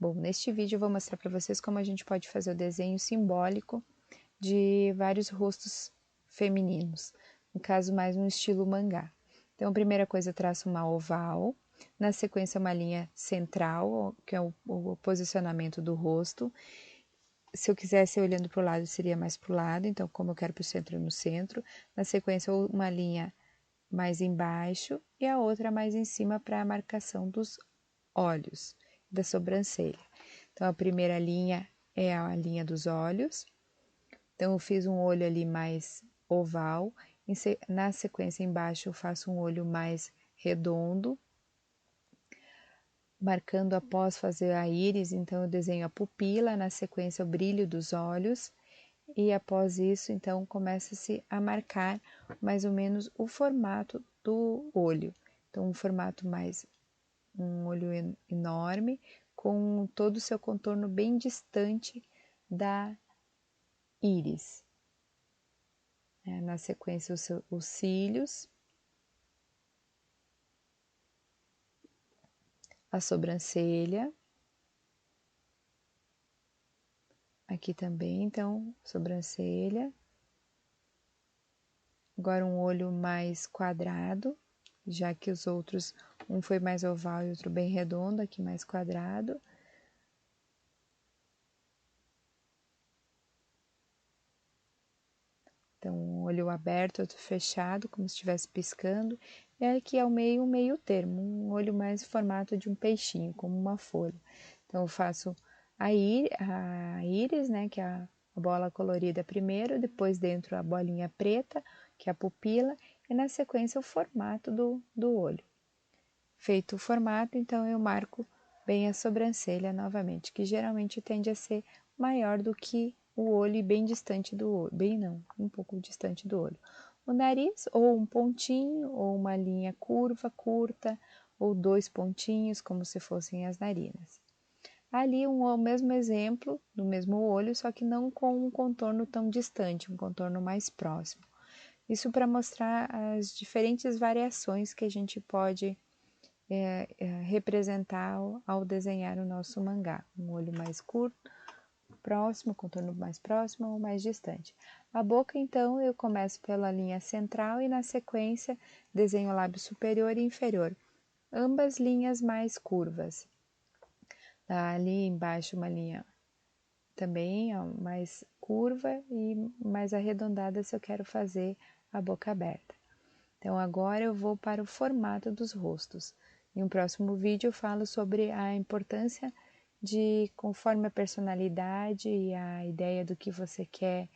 Bom, neste vídeo eu vou mostrar para vocês como a gente pode fazer o desenho simbólico de vários rostos femininos, no caso mais um estilo mangá. Então, a primeira coisa, eu traço uma oval, na sequência uma linha central, que é o posicionamento do rosto. Se eu quisesse olhando para o lado, seria mais para o lado, então como eu quero para o centro, no centro. Na sequência, uma linha mais embaixo e a outra mais em cima para a marcação dos olhos, da sobrancelha. Então, a primeira linha é a linha dos olhos. Então, eu fiz um olho ali mais oval. Na sequência, embaixo, eu faço um olho mais redondo. Marcando após fazer a íris, então eu desenho a pupila, na sequência o brilho dos olhos. E após isso, então, começa-se a marcar mais ou menos o formato do olho. Então, um olho enorme, com todo o seu contorno bem distante da íris. Na sequência, os cílios, a sobrancelha, aqui também, então, sobrancelha. Agora um olho mais quadrado, já que os outros, um foi mais oval e outro bem redondo, aqui mais quadrado. Então, um olho aberto, outro fechado, como se estivesse piscando. E aqui ao meio, um meio termo, um olho mais em formato de um peixinho, como uma folha. Então, eu faço a íris, né, que é a bola colorida primeiro, depois dentro a bolinha preta, que é a pupila, e na sequência o formato do olho. Feito o formato, então eu marco bem a sobrancelha novamente, que geralmente tende a ser maior do que o olho e bem distante do olho, bem não, um pouco distante do olho. O nariz, ou um pontinho, ou uma linha curva, curta, ou dois pontinhos, como se fossem as narinas. Ali o mesmo exemplo, do mesmo olho, só que não com um contorno tão distante, um contorno mais próximo. Isso para mostrar as diferentes variações que a gente pode representar ao desenhar o nosso mangá. Um olho mais curto, próximo, contorno mais próximo ou mais distante. A boca, então, eu começo pela linha central e na sequência desenho o lábio superior e inferior, ambas linhas mais curvas. Ali embaixo uma linha também mais curva e mais arredondada se eu quero fazer a boca aberta. Então agora eu vou para o formato dos rostos. Em um próximo vídeo eu falo sobre a importância de, conforme a personalidade e a ideia do que você quer,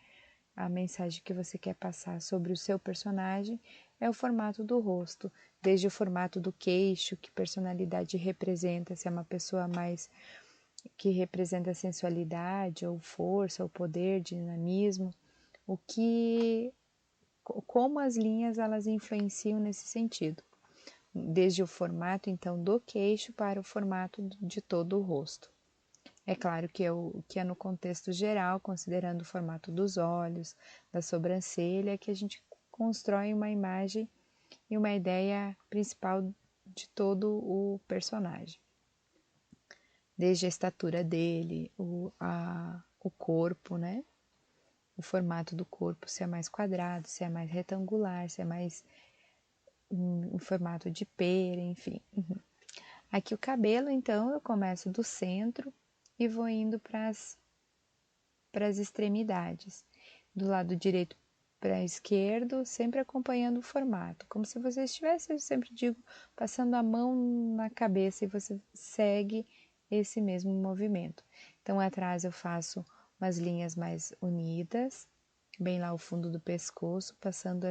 a mensagem que você quer passar sobre o seu personagem, é o formato do rosto, desde o formato do queixo, que personalidade representa, se é uma pessoa mais que representa sensualidade ou força, ou poder, dinamismo, como as linhas elas influenciam nesse sentido, desde o formato então do queixo para o formato de todo o rosto. É claro que é no contexto geral, considerando o formato dos olhos, da sobrancelha, que a gente constrói uma imagem e uma ideia principal de todo o personagem. Desde a estatura dele, o corpo, né? O formato do corpo, se é mais quadrado, se é mais retangular, se é mais em formato de pera, enfim. Aqui o cabelo, então, eu começo do centro e vou indo para as extremidades. Do lado direito para esquerdo, sempre acompanhando o formato, como se você estivesse, eu sempre digo, passando a mão na cabeça e você segue esse mesmo movimento. Então, atrás eu faço umas linhas mais unidas, bem lá ao fundo do pescoço, passando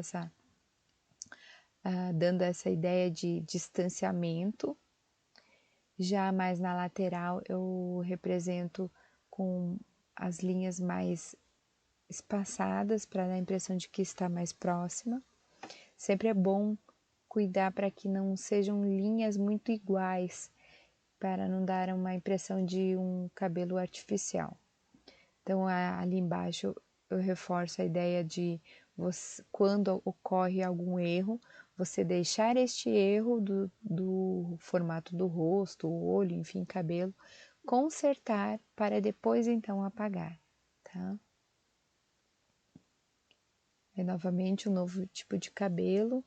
dando essa ideia de distanciamento. Já mais na lateral eu represento com as linhas mais espaçadas para dar a impressão de que está mais próxima. Sempre é bom cuidar para que não sejam linhas muito iguais, para não dar uma impressão de um cabelo artificial. Então ali embaixo eu reforço a ideia de você, quando ocorre algum erro, você deixar este erro do formato do rosto, o olho, enfim, cabelo, consertar para depois então apagar, tá? É novamente um novo tipo de cabelo,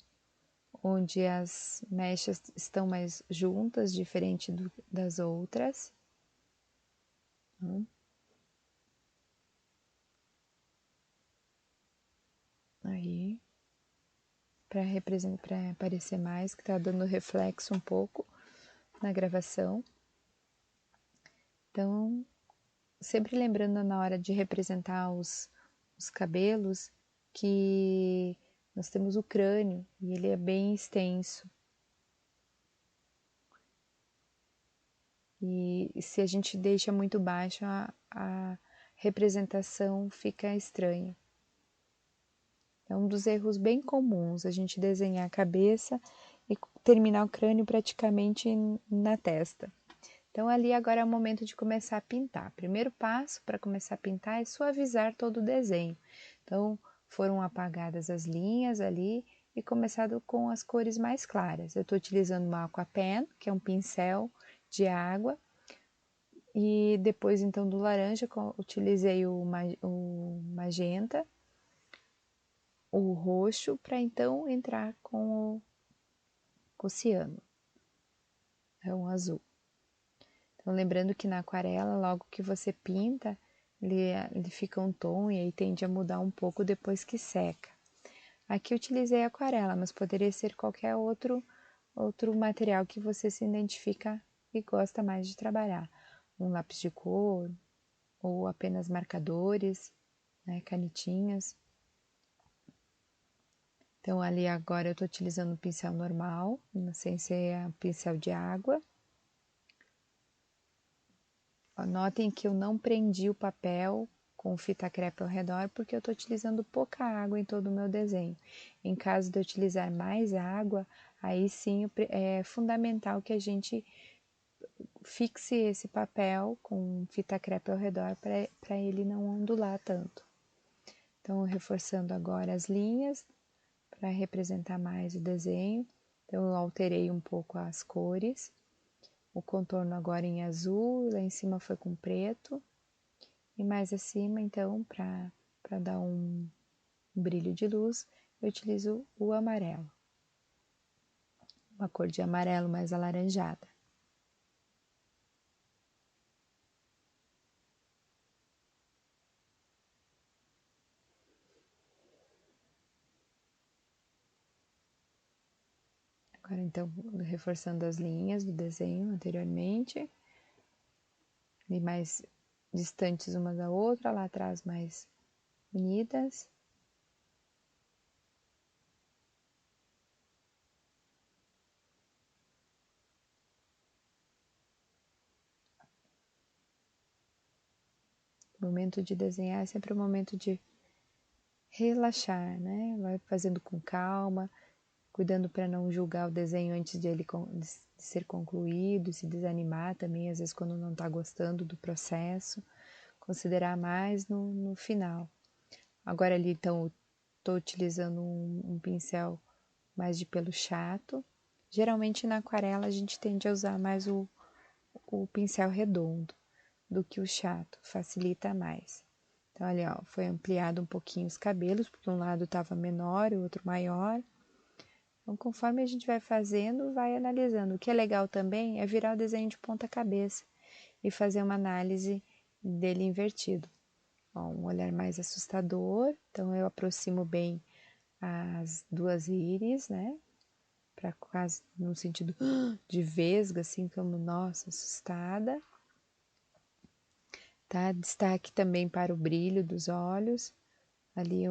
onde as mechas estão mais juntas, diferente das outras. Aí, para aparecer mais, que tá dando reflexo um pouco na gravação. Então, sempre lembrando na hora de representar os cabelos que nós temos o crânio e ele é bem extenso. E se a gente deixa muito baixo, a representação fica estranha. É um dos erros bem comuns, a gente desenhar a cabeça e terminar o crânio praticamente na testa. Então, ali agora é o momento de começar a pintar. Primeiro passo para começar a pintar é suavizar todo o desenho. Então, foram apagadas as linhas ali e começado com as cores mais claras. Eu estou utilizando uma aqua pen, que é um pincel de água, e depois então do laranja utilizei o magenta, o roxo, para então entrar com o ciano, é um azul. Então lembrando que na aquarela, logo que você pinta, ele fica um tom e aí tende a mudar um pouco depois que seca. Aqui eu utilizei aquarela, mas poderia ser qualquer outro material que você se identifica e gosta mais de trabalhar. Um lápis de cor, ou apenas marcadores, né, canetinhas. Então ali agora eu estou utilizando um pincel normal, sem ser pincel de água. Notem que eu não prendi o papel com fita crepe ao redor, porque eu estou utilizando pouca água em todo o meu desenho. Em caso de eu utilizar mais água, aí sim é fundamental que a gente fixe esse papel com fita crepe ao redor para ele não ondular tanto. Então, reforçando agora as linhas para representar mais o desenho. Então, eu alterei um pouco as cores. O contorno agora em azul, lá em cima foi com preto. E mais acima, então, para dar um brilho de luz, eu utilizo o amarelo. Uma cor de amarelo mais alaranjada. Agora, então, reforçando as linhas do desenho anteriormente. E mais distantes uma da outra, lá atrás mais unidas. O momento de desenhar é sempre o momento de relaxar, né? Vai fazendo com calma, cuidando para não julgar o desenho antes de ele de ser concluído, se desanimar também, às vezes quando não está gostando do processo, considerar mais no final. Agora ali, então, estou utilizando um pincel mais de pelo chato. Geralmente na aquarela a gente tende a usar mais o pincel redondo do que o chato, facilita mais. Então, olha, ó, foi ampliado um pouquinho os cabelos, porque um lado estava menor e o outro maior. Então, conforme a gente vai fazendo, vai analisando. O que é legal também é virar o desenho de ponta cabeça e fazer uma análise dele invertido. Ó, um olhar mais assustador, então eu aproximo bem as duas íris, né? Para quase no sentido de vesga, assim como, nossa, assustada. Tá? Destaque também para o brilho dos olhos, ali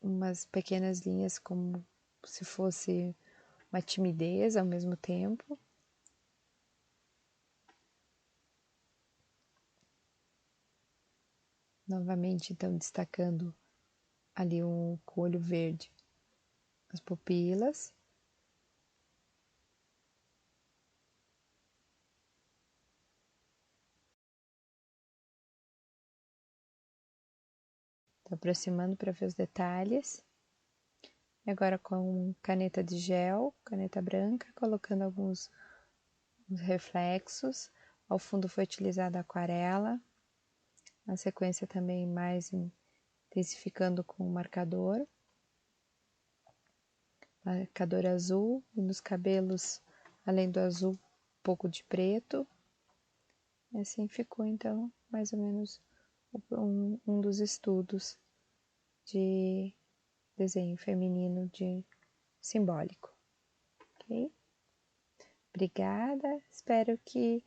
umas pequenas linhas como se fosse uma timidez ao mesmo tempo. Novamente, então, destacando ali um olho verde, as pupilas. Tô aproximando para ver os detalhes. E agora com caneta de gel, caneta branca, colocando alguns os reflexos. Ao fundo foi utilizada aquarela, na sequência também mais intensificando com o marcador azul, e nos cabelos, além do azul, um pouco de preto. E assim ficou, então, mais ou menos um dos estudos de desenho feminino simbólico. Ok? Obrigada, espero que